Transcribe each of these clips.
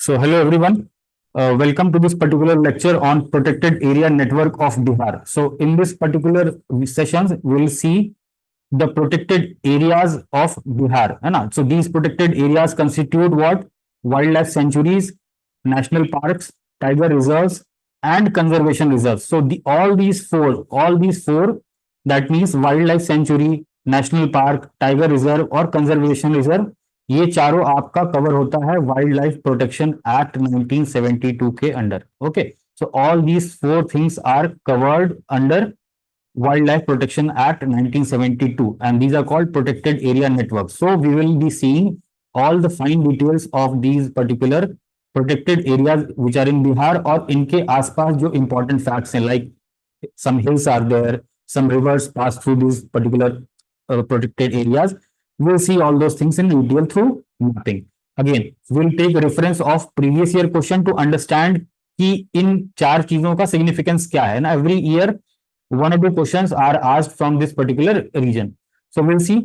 So, hello everyone. Welcome to this particular lecture on protected area network of Bihar. So, in this particular sessions, we will see the protected areas of Bihar. है ना? So, these protected areas constitute what? Wildlife sanctuaries, national parks, tiger reserves, and conservation reserves. So, all these four, that means wildlife sanctuary, national park, tiger reserve और conservation reserve, ये चारों आपका cover होता है wild life protection act 1972 के अंडर. Okay, so all these four things are covered under Wildlife Protection Act 1972 and these are called protected area networks. So we will be seeing all the fine details of these particular protected areas which are in Bihar और इनके आसपास जो important facts हैं, like some hills are there, some rivers pass through these particular protected areas. We'll see all those things in detail through mapping. Again, we'll take a reference of previous year question to understand कि इन चार चीजों का significance क्या है ना. Every year one or two questions are asked from this particular region. So we'll see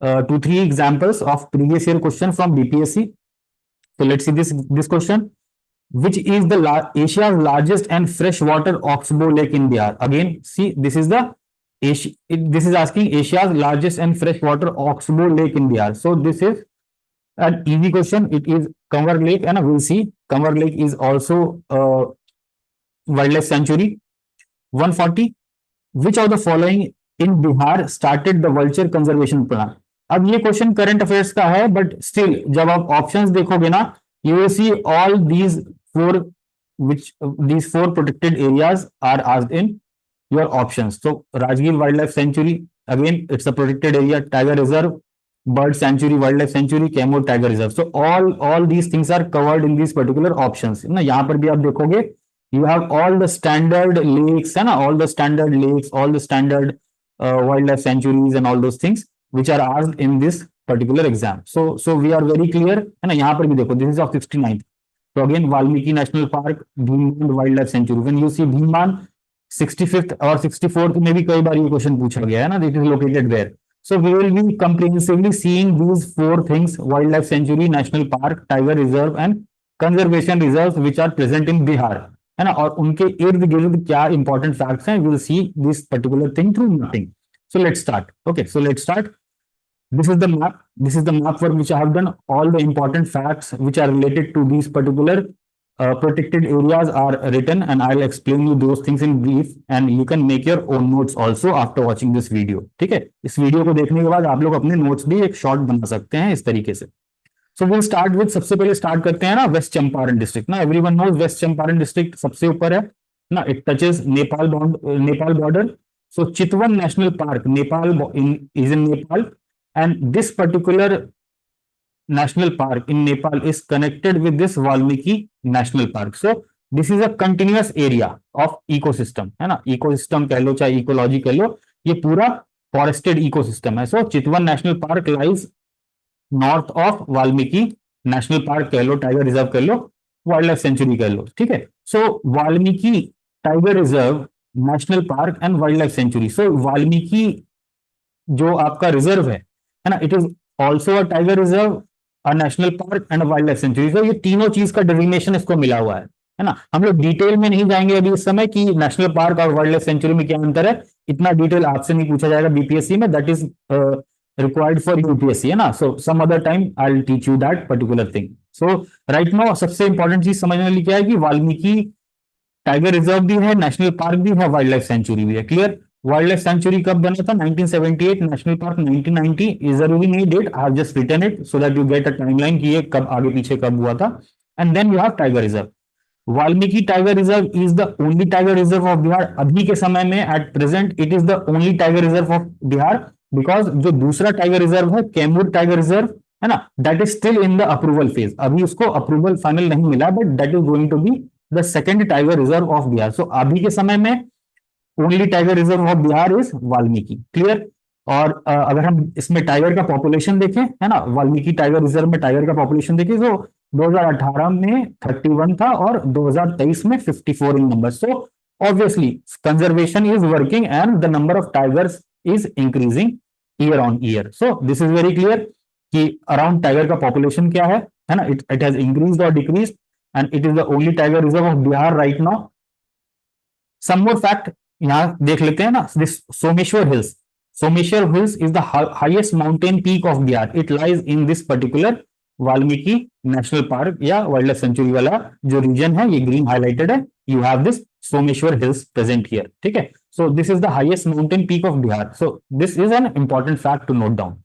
2-3 examples of previous year question from BPSC. So let's see this question. Which is the Asia's largest and freshwater oxbow lake in Bihar? Again, see, this is asking Asia's largest and freshwater oxbow lake in Bihar. So this is an easy question. It is Kanwar Lake, and we'll see Kanwar Lake is also wildlife sanctuary. 140. Which of the following in Bihar started the vulture conservation plan? अब ये question current affairs का है, but still जब आप options देखोगे ना, you will see all these four protected areas are asked in your options. So Rajgir Wildlife Sanctuary, again it's a protected area. Tiger Reserve, Bird Sanctuary, Wildlife Sanctuary, Kemur Tiger Reserve. So all these things are covered in these particular options. ना यहाँ पर भी आप देखोगे, you have all the standard lakes, है ना, all the standard lakes, all the standard wildlife sanctuaries and all those things which are asked in this particular exam. So we are very clear, है ना. यहाँ पर भी देखो, this is of 69th. So again, Valmiki National Park, Bhimban Wildlife Sanctuary. When you see Bhimban, 65th or 64th में भी कई बार ये क्वेश्चन पूछा गया है ना. It is located there. So we will be comprehensively seeing these four things: wildlife sanctuary, national park, tiger reserve, and conservation reserves which are present in Bihar. है ना, और उनके इर्द गिर्द क्या इंपॉर्टेंट फैक्ट्स हैं, will see this particular thing through mapping. So let's start. Okay, so let's start. This is the map for which I have done all the important facts which are related to these particular protected areas are written, and I'll explain you those things in brief, and you can make your own notes also after watching this video. ठीक है, इस video को देखने के बाद आप लोग अपने नोट्स भी एक शॉर्ट बना सकते हैं इस तरीके से. So we'll start with, सबसे पहले स्टार्ट करते हैं ना वेस्ट चंपारण डिस्ट्रिक्ट ना. Everyone knows west Champaran district सबसे ऊपर है ना. It touches Nepal border. So Chitwan national park Nepal is in Nepal, and this particular national park in Nepal is connected with this Valmiki national park. So this is a continuous area of ecosystem, है ना. Ecosystem कह लो चाहे ecology कह लो, ये पूरा फॉरेस्टेड इकोसिस्टम है. So Chitwan national park lies north of Valmiki national park कह लो, टाइगर रिजर्व कह लो, वाइल्ड लाइफ सेंचुरी कह लो. ठीक है, so Valmiki tiger reserve, national park and wild life sanctuary. So Valmiki जो आपका रिजर्व है ना, it is also a tiger reserve, a national park and wild life sanctuary. So ये तीनों चीज का डेजिग्नेशन इसको मिला हुआ है ना. हम लोग डिटेल में नहीं जाएंगे अभी इस समय कि नेशनल पार्क और वाइल्ड लाइफ सेंचुरी में क्या अंतर है. इतना डिटेल आपसे नहीं पूछा जाएगा बीपीएससी में. That is required for UPSC, है ना. So some other time I'll teach you that particular thing. So right now सबसे इंपॉर्टेंट चीज समझने वाली क्या है कि वाल्मीकि टाइगर रिजर्व भी है, नेशनल पार्क भी है, वाइल्ड लाइफ सेंचुरी भी है. क्लियर. वाइल्ड लाइफ सेंचुरी कब बना था? 1978. National park 1990. ये जरूरी नहीं date, I have just written it so that you get a timeline कि ये कब आगे पीछे कब हुआ था. And then you have tiger reserve. Valmiki tiger reserve is the only tiger reserve of Bihar. अभी के समय में at present it is the only tiger reserve of Bihar, because जो दूसरा टाइगर रिजर्व है कैमूर टाइगर रिजर्व, है ना, that is still in the approval phase. अभी उसको अप्रूवल फाइनल नहीं मिला, but that is going to be the second tiger reserve of Bihar. So अभी के समय में only tiger reserve of Bihar is Valmiki. Clear. और अगर हम इसमें टाइगर का पॉपुलेशन देखें, है ना, वाल्मीकि टाइगर रिजर्व में टाइगर का पॉपुलेशन देखें तो 2018 में 31 था और 2023 में 54 in number. So obviously conservation is working and the number of tigers is increasing year on year. So this is very clear कि अराउंड टाइगर का पॉपुलेशन क्या है ना. इट हैज इंक्रीज्ड और decreased. and it is the only tiger reserve of Bihar right now. Some more fact यहाँ देख लेते हैं ना, this Someshwar Hills. Someshwar Hills is the highest mountain peak of Bihar. It lies in this particular Valmiki national park या wild life sanctuary वाला जो region है, ये ग्रीन हाईलाइटेड है. You have this Someshwar hills present here. ठीक है, so this is the highest mountain peak of Bihar. So this is an important fact to note down.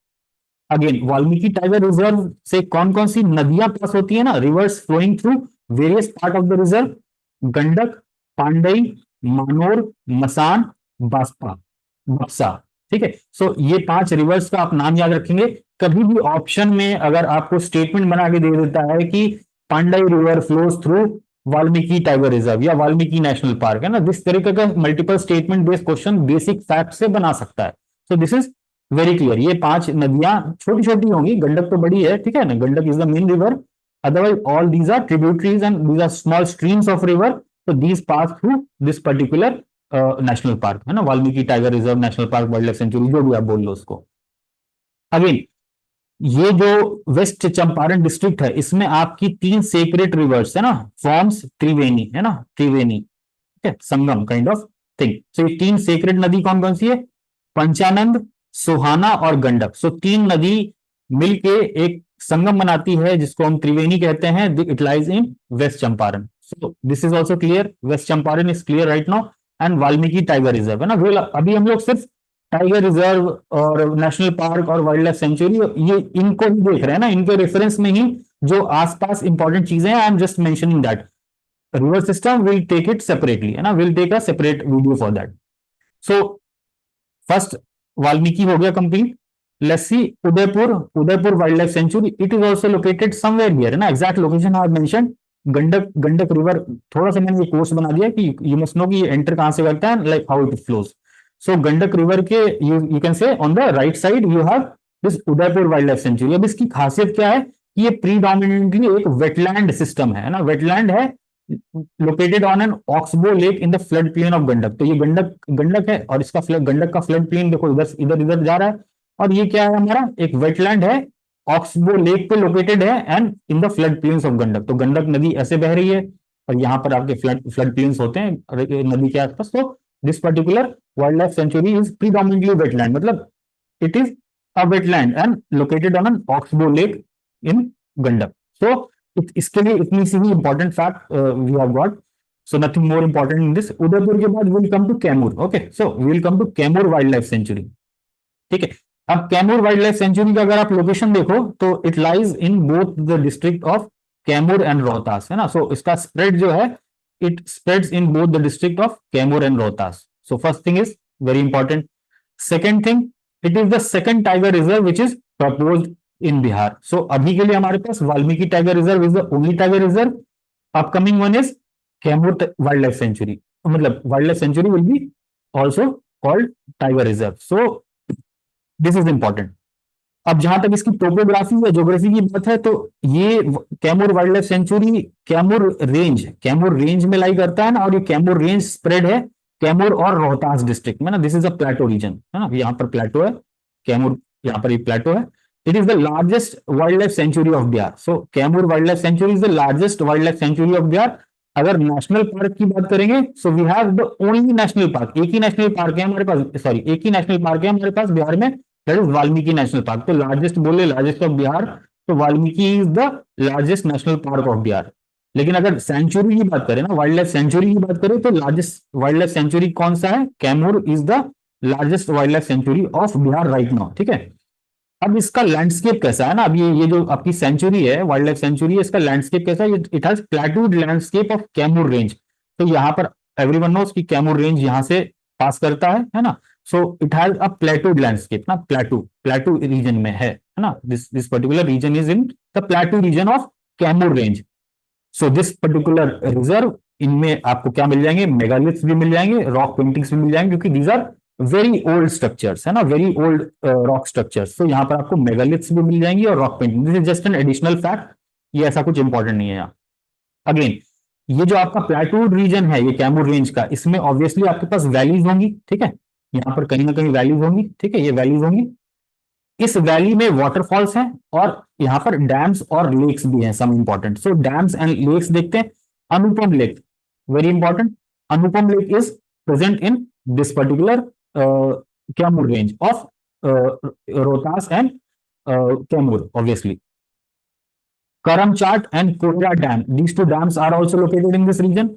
Again Valmiki tiger reserve से कौन कौन सी नदियां पास होती है ना, rivers flowing through various part of the reserve, Gandak, Pandai, मानोर, मसान, बास्पा, बक्सा. ठीक है, सो ये 5 रिवर्स का आप नाम याद रखेंगे. कभी भी ऑप्शन में अगर आपको स्टेटमेंट बना के दे देता है कि Pandai river flows through Valmiki tiger reserve या वाल्मीकि नेशनल पार्क, है ना, दिस तरीके का multiple statement based question basic fact से बना सकता है. So this is very clear. ये 5 नदियां छोटी छोटी होंगी, गंडक तो बड़ी है, ठीक है ना, Gandak is the main river, otherwise all these are tributaries and these are small streams of river. तो these pass through this particular national park, है ना, Valmiki tiger reserve, national park, wild life sanctuary, जो भी आप बोल लो उसको. अगेन ये जो वेस्ट चंपारण डिस्ट्रिक्ट है, इसमें आपकी 3 सेक्रेट रिवर्स है ना, फॉर्म्स त्रिवेणी, है ना, त्रिवेणी, ठीक है, संगम काइंड ऑफ थिंग. सो ये 3 सेक्रेट नदी कौन कौन सी है, पंचानंद, सोहाना और गंडक. सो 3 नदी मिलके एक संगम बनाती है जिसको हम त्रिवेणी कहते हैं. It lies in west Champaran. So this is also clear, west Champaran is clear right now. And Valmiki tiger reserve, है ना, अभी हम लोग सिर्फ टाइगर रिजर्व और नेशनल पार्क और वाइल्ड लाइफ सेंचुरी ये इनको ही देख रहे हैं ना, इनके रेफरेंस में ही जो आसपास इंपॉर्टेंट चीजें हैं, I am just mentioning that. River system will take it separately, है ना, will take a separate video for that. So first Valmiki हो गया complete. Let's see Udaipur, Udaipur wild life sanctuary. It is also located somewhere here, है ना, exact location I mention. Gandak, Gandak river थोड़ा सा मैंने ये कोर्स बना दिया कि यू मस्ट नो कि ये एंटर कहां से करता है, like how it flows. So Gandak river के you can say on the right side you have this Udaipur wild life sanctuary. अब इसकी खासियत क्या है कि ये प्रीडोमिनेंटली एक वेटलैंड सिस्टम है ना, वेटलैंड है, located on an oxbow lake in the flood plain of Gandak. तो ये गंडक, गंडक है और इसका गंडक का फ्लड प्लेन देखो इधर इधर इधर जा रहा है. और ये क्या है, हमारा एक वेटलैंड है, ऑक्सबो लेक पे लोकेटेड है and in the flood plains of Gandak. तो गंडक नदी ऐसे बह रही है और यहाँ पर आपके फ्लड प्लेन्स होते हैं नदी के आसपास. तो this particular wild life sanctuary is predominantly wetland, मतलब it is a wetland and located on an oxbow lake in Gandak. So इसके लिए इतनी सी ही important fact we have got. So nothing more important in this. Udaipur के बाद will come to Kaimur. Okay, so will come to Kaimur wild life sanctuary. ठीक है, अब कैमूर वाइल्ड लाइफ सेंचुरी का अगर आप लोकेशन देखो तो it lies in both the district of Kaimur and Rohtas, है ना. सो इसका स्प्रेड जो है it spreads in both the district of Kaimur and Rohtas. So first thing is very important. Second thing, it is the second tiger reserve which is proposed in Bihar. So अभी के लिए हमारे पास Valmiki tiger reserve is the only tiger reserve. Upcoming one is Kaimur wild life sanctuary, मतलब wild life sanctuary will be also called tiger reserve. So this is important. अब जहां तक इसकी टोपोग्राफी या ज्योग्राफी की बात है तो ये Kaimur wild life sanctuary Kaimur range में लाई करता है ना, और ये कैमूर रेंज स्प्रेड है कैमूर और रोहतास डिस्ट्रिक्ट में ना. This is a plateau region, है ना, यहाँ पर प्लेटो है, कैमूर यहाँ पर एक प्लेटो है. It is the largest wild life sanctuary of Bihar. So Kaimur wild life sanctuary is the largest wild life sanctuary of Bihar. अगर नेशनल पार्क की बात करेंगे so we have the only national park, एक ही नेशनल पार्क है हमारे पास, sorry एक ही नेशनल पार्क है हमारे पास बिहार में, that is Valmiki national park. तो लार्जेस्ट बोले, लार्जेस्ट ऑफ बिहार, तो Valmiki is the largest national park of Bihar. लेकिन अगर सेंचुरी की बात करें ना, वाइल्ड लाइफ सेंचुरी की बात करें तो लार्जेस्ट वाइल्ड लाइफ सेंचुरी कौन सा है, Kaimur is the largest wild life sanctuary of Bihar right now. ठीक है, अब इसका लैंडस्केप कैसा है ना, अब ये जो आपकी सेंचुरी है, वाइल्ड लाइफ सेंचुरी है, इसका लैंडस्केप कैसा है, it has plateaued landscape of Kaimur range. तो यहाँ पर एवरीवन नोस कि कैमूर रेंज यहाँ से पास करता है ना. So it has a plateaued landscape ना, प्लेटू रीजन में है ना. This particular region is in the plateau region of Kaimur range. So this particular reserve, इनमें आपको क्या मिल जाएंगे, मेगालिथ्स भी मिल जाएंगे, रॉक पेंटिंग्स भी मिल जाएंगे, क्योंकि these are very old structures, है ना, वेरी ओल्ड रॉक स्ट्रक्चर्स. तो यहाँ पर आपको मेगालिथ्स भी मिल जाएंगी और rock painting. This is just an additional fact, ये ऐसा कुछ इंपॉर्टेंट नहीं है यहाँ. अगेन ये जो आपका प्लेटूड रीजन है ये कैमूर रेंज का, इसमें ऑब्वियसली आपके पास वैलीज होंगी. ठीक है, यहाँ पर कहीं ना कहीं वैलीज होंगी. ठीक है, ये वैलीज होंगी. इस वैली में वाटरफॉल्स हैं और यहाँ पर डैम्स और लेक्स भी हैं, some important. So dams and lakes देखते हैं। Anupam lake, very important. Anupam lake is present in this particular Kaimur range of Rohtas and Kaimur, obviously. Karamchat and Koyra dam, these two dams are also located in this region.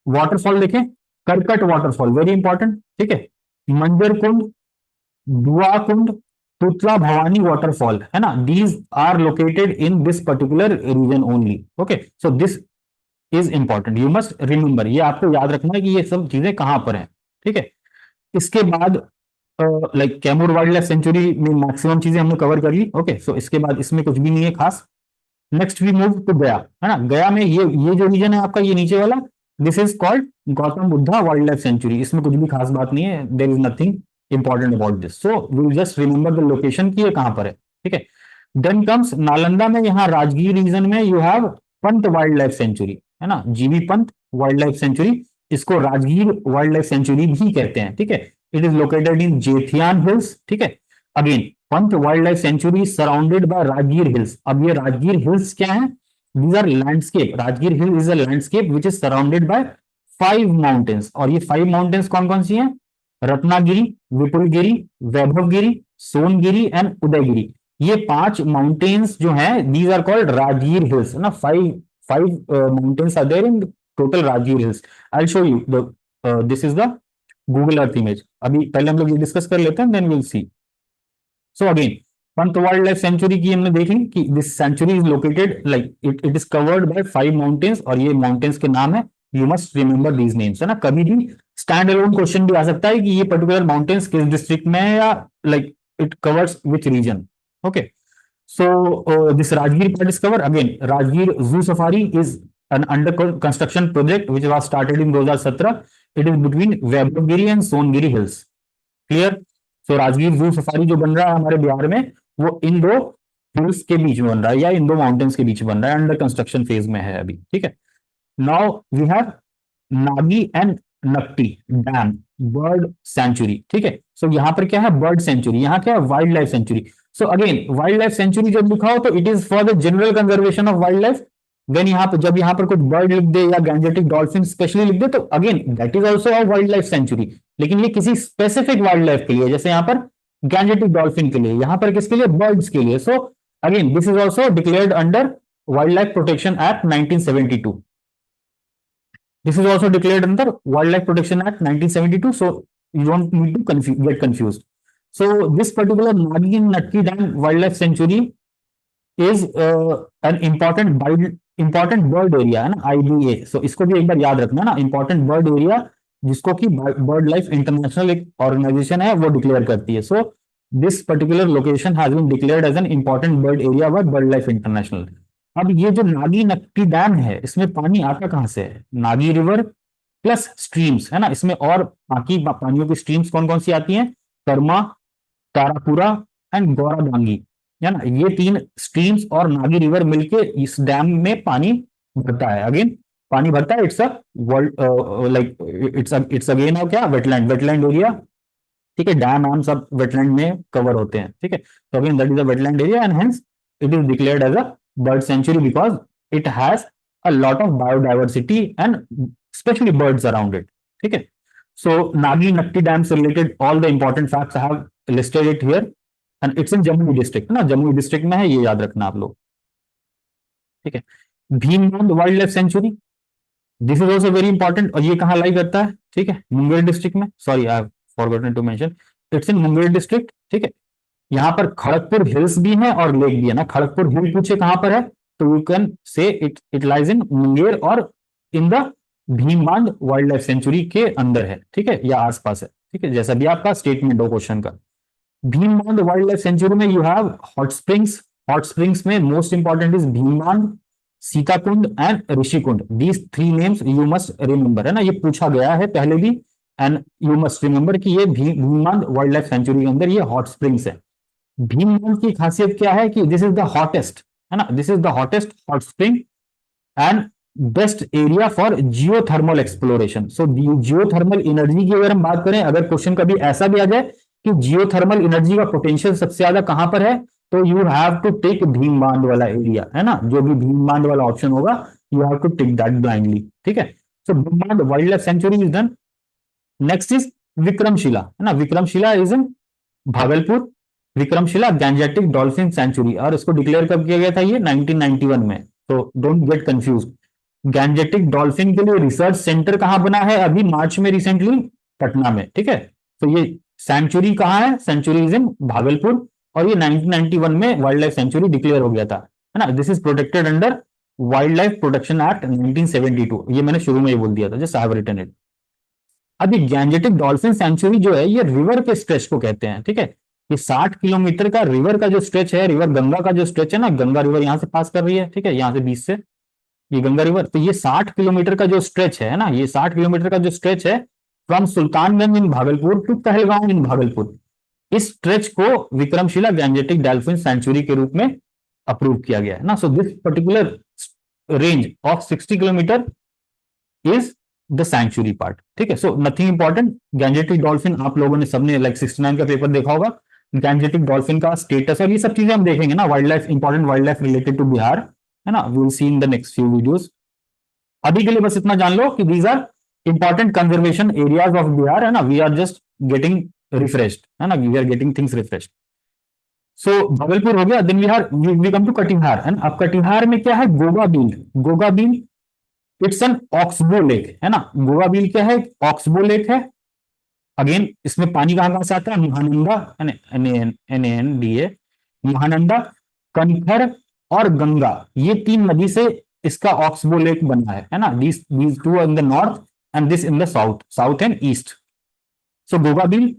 Waterfall देखें, Karkat waterfall, very important, ठीक है। मंजर कुंड, दुआ कुंड, तुतला Bhavani waterfall, है ना, these are located in this particular region only. Okay, so this is important, you must remember, ये आपको याद रखना है कि ये सब चीजें कहां पर हैं, ठीक है। इसके बाद like Kaimur wild life sanctuary में मैक्सिमम चीजें हमने कवर कर ली। ओके, सो इसके बाद इसमें कुछ भी नहीं है खास। नेक्स्ट वी मूव टू गया, है ना। गया में ये जो रीजन है आपका, ये नीचे वाला, this is called Gautam Buddha wild life sanctuary. इसमें कुछ भी खास बात नहीं है, there is nothing important about this, so will just remember the location की ये कहां पर है, ठीक है। देन कम्स नालंदा में, यहाँ राजगीर रीजन में you have Pant wild life sanctuary, है ना, जीवी पंत वाइल्ड लाइफ सेंचुरी। इसको राजगीर वाइल्ड लाइफ सेंचुरी भी कहते हैं, ठीक है। It is located in Jethian hills, ठीक है। Again Pant wild life sanctuary surrounded by Rajgir hills. अब ये राजगीर हिल्स क्या है? These are landscape, Rajgir hill is a landscape which is surrounded by 5 mountains. और ये 5 माउंटेन्स कौन कौन सी हैं? रत्नागिरी, विपुलगिरी, वैभवगिरी, सोनगिरी एंड उदयगिरी। ये 5 माउंटेन्स जो हैं, these are called Rajgir hills, ना। 5 mountains are there in total Rajgir hills. I will show you this is the Google Earth image. अभी पहले हम लोग ये डिस्कस कर लेते हैं, then will see. So again Pant wild life sanctuary की हमने देख ली कि this sanctuary is located like it is covered by 5 mountains, और ये माउंटेन्स के नाम है, you must remember these names, है ना। कभी भी स्टैंड अलोन क्वेश्चन भी आ सकता है कि ये पर्टिकुलर माउंटेन्स किस डिस्ट्रिक्ट में है, या like it covers which region. Okay, so this Rajgir part is cover. Again Rajgir zoo safari is an under construction project which was started in 2017. It is between वैभवगिरी and Songiri hills. Clear? So Rajgir zoo safari जो बन रहा है हमारे बिहार में, वो इन 2 hills के बीच में बन रहा है, या इन 2 माउंटेन्स के बीच बन रहा है, अंडर कंस्ट्रक्शन फेज में है अभी, ठीक है। Now we have Nagi and Nakti dam bird sanctuary, ठीक है। सो यहाँ पर क्या है? Bird sanctuary. यहाँ क्या है? Wild life sanctuary. So again wild life sanctuary जब लिखा हो तो it is for the general conservation of wild life. Then यहाँ पर जब यहाँ पर कुछ बर्ड लिख दे या गैंजेटिक डॉल्फिन स्पेशली लिख दे, तो again that is also a wild life sanctuary, लेकिन ये किसी स्पेसिफिक वाइल्ड लाइफ के लिए, जैसे यहाँ पर गैंजेटिक डॉल्फिन के लिए, यहाँ पर किसके लिए? बर्ड्स के लिए। So again this is also declared under wild life protection act 1972। This is also declared under Wildlife Protection Act 1972. So you don't need to get confused. So this particular Nagi Natki Dam Wildlife Sanctuary is an important bird area, है ना, IBA. So इसको भी एक बार याद रखना ना, important bird area, जिसको कि बर्ड लाइफ इंटरनेशनल एक ऑर्गेनाइजेशन है वो डिक्लेयर करती है। So this particular location has been declared as an important bird area by bird life International. अब ये जो नागी नक्की डैम है, इसमें पानी आता कहां से है? नागी रिवर प्लस स्ट्रीम्स, है ना। इसमें और बाकी पानियों की स्ट्रीम्स कौन कौन सी आती हैं? कर्मा, तारापुरा एंड गौराडांगी, है ना। ये 3 स्ट्रीम्स और नागी रिवर मिलके इस डैम में पानी भरता है। अगेन पानी भरता है, it's a world like it's again क्या? वेटलैंड एरिया, ठीक है। डैम आम सब वेटलैंड में कवर होते हैं, ठीक है। तो again that is a wetland area and hence it is declared as a bird sanctuary because it has a lot of biodiversity and especially birds around it, ठीक है। So Nagi Nakti Dam से related all the important facts I have listed it here and it's in Jammu district, ना, Jammu district में है, ये याद रखना आप लोग, ठीक है। Bhimbandh wild life sanctuary, this is also very important, और ये कहाँ लाई करता है? ठीक है, मुंगेर डिस्ट्रिक्ट में। Sorry I have forgotten to mention, it's in Munger district, ठीक है। यहाँ पर खड़गपुर हिल्स भी है और लेक भी है, ना। खड़गपुर हिल पूछे कहां पर है, तो you can say it lies in Munger और in the Bhimbandh wild life sanctuary के अंदर है, ठीक है, या आसपास है, ठीक है, जैसा भी आपका स्टेटमेंट हो क्वेश्चन का। भीमबांध वाइल्ड लाइफ सेंचुरी में you have hot springs. Hot springs में most important is Bhimbandh, Sitakund and Rishikund. These 3 names you must remember, है ना। ये पूछा गया है पहले भी, एंड यू मस्ट रिमेंबर कि ये भीमबांध वाइल्ड लाइफ सेंचुरी के अंदर ये हॉट स्प्रिंग्स है। भीमबांध की खासियत क्या है? कि दिस इज द हॉटेस्ट, है ना, this is the hottest hot spring and best area for geothermal exploration. So geothermal energy की अगर हम बात करें, अगर क्वेश्चन कभी ऐसा भी आ जाए कि जियोथर्मल एनर्जी का पोटेंशियल सबसे ज्यादा कहां पर है, तो you have to take Bhimbandh वाला एरिया, है ना, जो भी भीमबांध वाला ऑप्शन होगा, you have to take that blindly, ठीक है। So Bhimbandh wild life sanctuary is done. Next is Vikramshila, है ना, Vikramshila is in Bhagalpur. Vikramshila Gangetic dolphin sanctuary, और इसको डिक्लेयर कब किया गया था, ये 1991 में, तो don't get confuse. Gangetic dolphin के लिए रिसर्च सेंटर कहां बना है अभी मार्च में रिसेंटली, पटना में, ठीक है। तो ये सेंचुरी कहां है, सेंचुरी इज इन भागलपुर, और ये 1991 में वाइल्ड लाइफ सेंचुरी डिक्लेयर हो गया था, है ना। This is protected under wild life protection act 1972, ये मैंने शुरू में ही बोल दिया था, just I have written it. अब ये गैंजेटिक डॉल्फिन सेंचुरी जो है, ये रिवर के स्ट्रेच को कहते हैं, ठीक है। ये 60 किलोमीटर का रिवर का जो स्ट्रेच है, रिवर गंगा का जो स्ट्रेच है ना, गंगा रिवर यहां से पास कर रही है, ठीक है, यहां से बीच से ये गंगा रिवर, तो ये 60 किलोमीटर का जो स्ट्रेच है ना, ये 60 किलोमीटर का जो स्ट्रेच है from Sultanganj in Bhagalpur to Pahalgaon in Bhagalpur, इस स्ट्रेच को विक्रमशिला गैंजेटिक डॉल्फिन सेंचुरी के रूप में अप्रूव किया गया है ना। So this particular range of 60 kilometre is the sanctuary part, ठीक है। So nothing important, Gangetic dolphin आप लोगों ने सबने लाइक 69 का पेपर देखा होगा, गैंजेटिक डॉल्फिन का स्टेटस और ये सब चीजें हम देखेंगे ना, wild life, important wild life related to Bihar, है ना, we will see in the next few videos. अभी के लिए बस इतना जान लो कि these are important conservation areas of Bihar, है ना, we are just getting refreshed, है ना, we are getting things refreshed. So Bhagalpur हो गया, then we come to Katihar, है ना। अब कटिहार में क्या है, गोगा बील, गोगा बील इट्स एन ऑक्सबो लेक, है ना, गोगा बील क्या है, ऑक्सबो लेक है। अगेन इसमें पानी कहां कहां से आता है, महानंदा, NANDA, महानंदा, कनखर और गंगा, ये 3 नदी से इसका ऑक्सबो लेक बना है ना। These two in the north and this in the south and east. So Goga Bil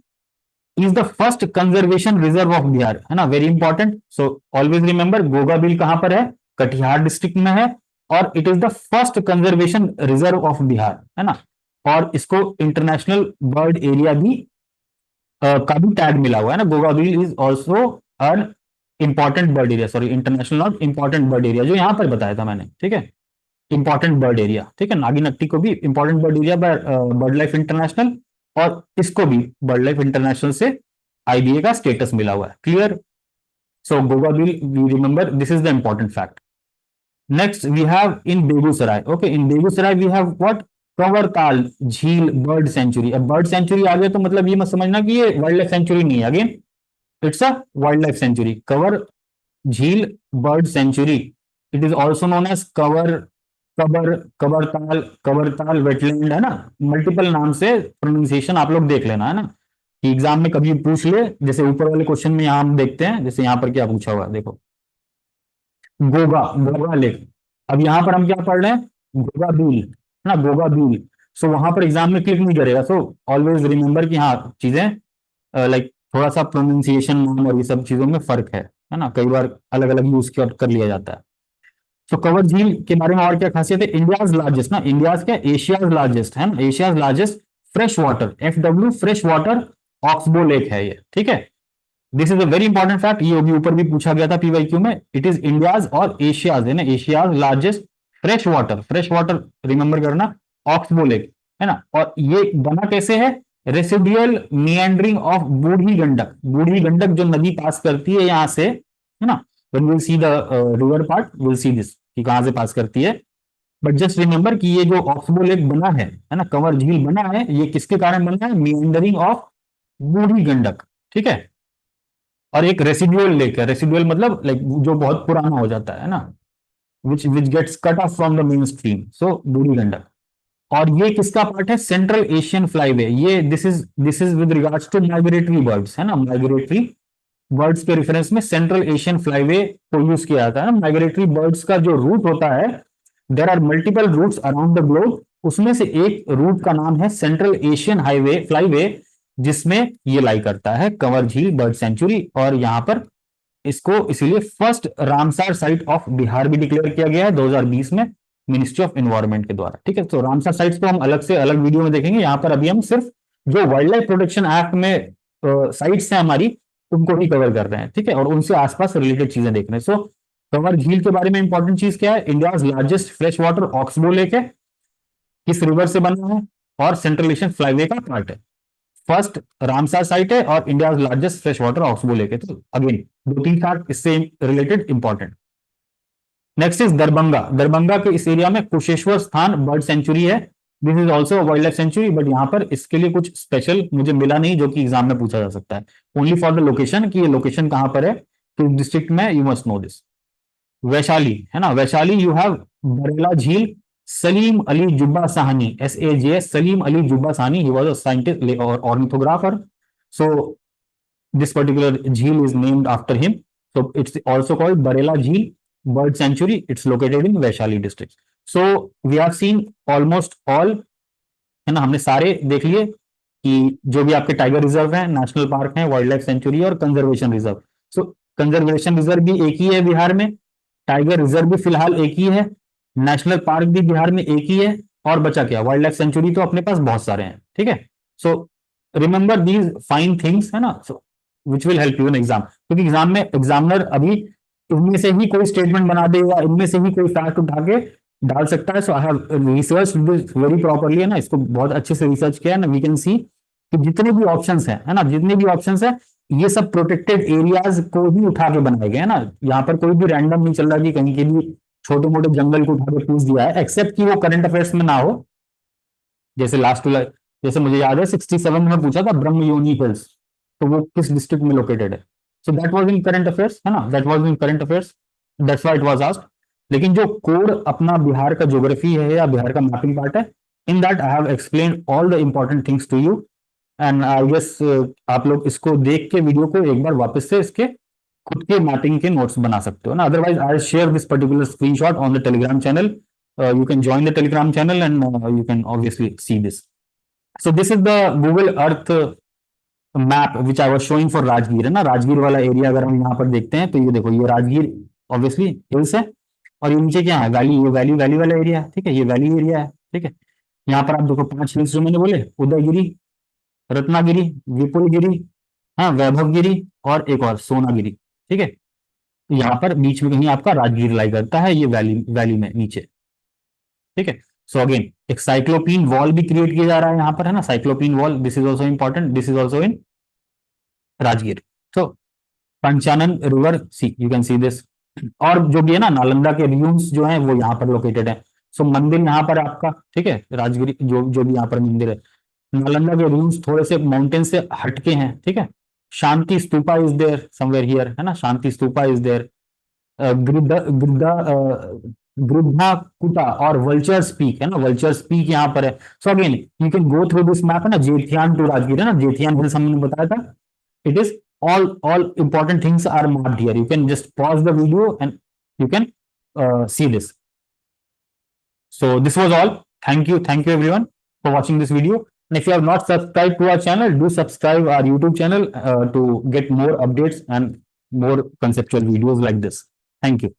is the first conservation reserve of Bihar, है ना, very important. So always remember Goga Bil कहां पर है, कटिहार डिस्ट्रिक्ट में है, और it is the first conservation reserve of Bihar, है ना। और इसको इंटरनेशनल बर्ड एरिया भी का भी टैग मिला हुआ है ना, Goga Bil is also an important bird area, sorry international not important bird area, जो यहां पर बताया था मैंने, ठीक है, इंपॉर्टेंट बर्ड एरिया, ठीक है। नागिनट्टी को भी important bird area by bird life international, और इसको भी बर्ड लाइफ इंटरनेशनल से IBA का स्टेटस मिला हुआ है, clear. So Goga Bil, we remember, this is the important fact. Next we have in Begusarai, okay, in Begusarai we have what, Kanwartal Jheel bird sanctuary. अब bird sanctuary आ गया तो मतलब ये मत समझना कि ये वाइल्ड लाइफ सेंचुरी नहीं है, again it's a wild life sanctuary, Kawar Jheel bird sanctuary, it is also known as Kabartal, Kabartal wetland, है ना, मल्टीपल नाम से प्रोनाउंसिएशन आप लोग देख लेना, है ना, कि एग्जाम में कभी पूछ ले, जैसे ऊपर वाले क्वेश्चन में यहां हम देखते हैं, जैसे यहां पर क्या पूछा हुआ है, देखो गोगा, गोगा लेक। अब यहां पर हम क्या पढ़ रहे हैं, गोगा बील, है ना, गोगा बील। सो वहां पर एग्जाम में क्लिक नहीं करेगा, सो ऑलवेज रिमेंबर कि हाँ चीजें लाइक थोड़ा सा प्रोनाउंसिएशन नाम और ये सब चीजों में फर्क है ना, कई बार अलग अलग यूज कर लिया जाता है। सो कवर झील के बारे में और क्या खासियत है, इंडियाज लार्जेस्ट ना, इंडियाज क्या, एशियाज लार्जेस्ट, है ना, Asia's largest fresh water, FW fresh water oxbow lake है ये, ठीक है। This is a very important fact, ये भी ऊपर भी पूछा गया था PYQ में, इट इज इंडियाज और एशियाज, है ना, Asia's largest fresh water remember करना, ऑक्सबो लेक, है ना। और ये बना कैसे है, रेसिडुअल मिएंडरिंग ऑफ बूढ़ी गंडक, बूढ़ी गंडक जो नदी पास करती है यहां से, है ना, when we'll see the river part we'll see this कि कहां से पास करती है। बट जस्ट रिमेंबर कि ये जो ऑक्सबो लेक बना है ना, कंवर झील बना है, ये किसके कारण बना है, मिएंडरिंग ऑफ बूढ़ी गंडक, ठीक है। और एक रेसिडुअल लेक है, रेसिडुअल मतलब लाइक जो बहुत पुराना हो जाता है ना, which gets cut off from the main stream, so Burhi Gandak. और ये किसका पार्ट है, सेंट्रल एशियन फ्लाईवे, ये this is with regards to migratory birds, है ना, माइग्रेटरी बर्ड्स के रेफरेंस में सेंट्रल एशियन फ्लाईवे को यूज किया जाता है ना। माइग्रेटरी बर्ड्स का जो रूट होता है, there are multiple routes around the globe, उसमें से एक रूट का नाम है सेंट्रल एशियन हाईवे फ्लाईवे, जिसमें ये लाई करता है कंवर झील बर्ड सेंचुरी। और यहां पर इसको इसीलिए first Ramsar site of Bihar भी डिक्लेयर किया गया है 2020 में मिनिस्ट्री ऑफ एनवायरमेंट के द्वारा, ठीक है। तो रामसार साइट्स को हम अलग से अलग वीडियो में देखेंगे, यहां पर अभी हम सिर्फ जो वाइल्ड लाइफ प्रोटेक्शन एक्ट में साइट्स हैं हमारी, उनको ही कवर कर रहे हैं, ठीक है, और उनसे आसपास रिलेटेड चीजें देख रहे हैं। सो कंवर झील के बारे में इंपॉर्टेंट चीज क्या है, India's largest fresh water oxbow lake है, किस रिवर से बना है, और सेंट्रल एशियन फ्लाईवे का पार्ट है। फर्स्ट रामसर साइट है और India largest fresh water oxbow lake है। तो अगेन दो तीन फैक्ट इससे related important. Next is Darbhanga. Darbhanga के इस एरिया में कुशेश्वर स्थान बर्ड सेंचुरी है। This is also wild life sanctuary, but यहाँ पर इसके लिए कुछ स्पेशल मुझे मिला नहीं जो कि एग्जाम में पूछा जा सकता है। ओनली फॉर द लोकेशन, कि ये लोकेशन कहां पर है, किस डिस्ट्रिक्ट में, you must know this. Vaishali है ना, Vaishali you have Barela Jheel, Salim Ali Jubba Sahni, SAJ, Salim Ali Jubba Sahni, he was a scientist और ऑर्निथोग्राफर। सो this particular झील is named after him. So it's also called Barela Jheel Bird Sanctuary. It's located in Vaishali district. So we have seen almost all, है ना, हमने सारे देख लिए कि जो भी आपके टाइगर रिजर्व है, नेशनल पार्क है, वाइल्ड लाइफ सेंचुरी और कंजर्वेशन रिजर्व। सो कंजर्वेशन रिजर्व भी एक ही है बिहार में, टाइगर रिजर्व भी फिलहाल एक ही है, नेशनल पार्क भी बिहार में एक ही है, और बचा क्या, वाइल्ड लाइफ सेंचुरी तो अपने पास बहुत सारे हैं। ठीक है, so remember these fine things, है ना, so which will help you in exam. क्योंकि एग्जाम में एग्जामिनर अभी इनमें से ही कोई स्टेटमेंट बना दे या इनमें से ही कोई फैक्ट उठा के डाल सकता है। So I have research this very properly, है ना, इसको बहुत अच्छे से रिसर्च किया है ना। वी कैन सी कि जितने भी ऑप्शंस हैं, है ना, जितने भी ऑप्शंस हैं, ये सब प्रोटेक्टेड एरियाज को ही उठा के बनाए गए हैं ना। यहाँ पर कोई भी रैंडम नहीं चल रहा कि कहीं के भी छोटे मोटे जंगल को उठा के पूछ दिया है, एक्सेप्ट कि वो करंट अफेयर्स में ना हो। जैसे लास्ट, जैसे मुझे याद है 67 में पूछा था ब्रह्म योनी हिल्स, तो वो किस डिस्ट्रिक्ट में लोकेटेड है। So that was in current affairs, है ना, that was in current affairs, that's why it was asked. लेकिन जो कोड अपना बिहार का ज्योग्राफी है या बिहार का मैपिंग पार्ट है, in that I have explain all the important things to you. And I guess आप लोग इसको देख के वीडियो को एक बार वापस से इसके खुद के मैपिंग के नोट्स बना सकते हो ना। Otherwise I share this particular screenshot on the Telegram channel. You can join the Telegram channel and you can obviously see this. So this is the Google Earth map which I was showing for Rajgir, है ना। राजगीर वाला area अगर हम यहाँ पर देखते हैं तो ये देखो, ये राजगीर ऑब्वियसली हिल्स है, और ये नीचे क्या है, वैली, ये वैली वैली वाला एरिया है। ठीक है, ये वैली एरिया है। ठीक है, यहाँ पर आप देखो 5 हिल्स जो मैंने बोले, उदयगिरी, रत्नागिरी, विपुलगिरी, हाँ, वैभवगिरी, और एक और सोनागिरी। ठीक है, तो यहाँ पर बीच में कहीं आपका राजगीर लाई करता है, ये वैली वैली में नीचे। ठीक है, सो अगेन एक साइक्लोपीन वॉल भी क्रिएट किया जा रहा है यहाँ पर, है ना, cyclopean wall, this is also important, this is also in Rajgir. तो Panchanan river, see you can see this. और जो भी है ना, नालंदा के रूम्स जो हैं वो यहाँ पर लोकेटेड है। सो मंदिर यहाँ पर आपका, ठीक है, राजगिरी जो जो भी यहाँ पर मंदिर है, नालंदा के रूम्स थोड़े से माउंटेन से हटके हैं। ठीक है, Shanti Stupa is there somewhere here, है ना, शांति स्तूपा इज देयर। गिद्धा गिद्धा गिद्धा कुटा और वल्चर्स पीक, है ना, वल्चर्स पीक यहाँ पर है। So again you can go through this map, है ना, जेठियान टू राजगीर, है ना, जेठियान हिल्स हमने बताया था। It is all important things are marked here. You can just pause the video and you can see this. So this was all. Thank you everyone for watching this video. And if you have not subscribed to our channel, do subscribe our YouTube channel to get more updates and more conceptual videos like this. Thank you.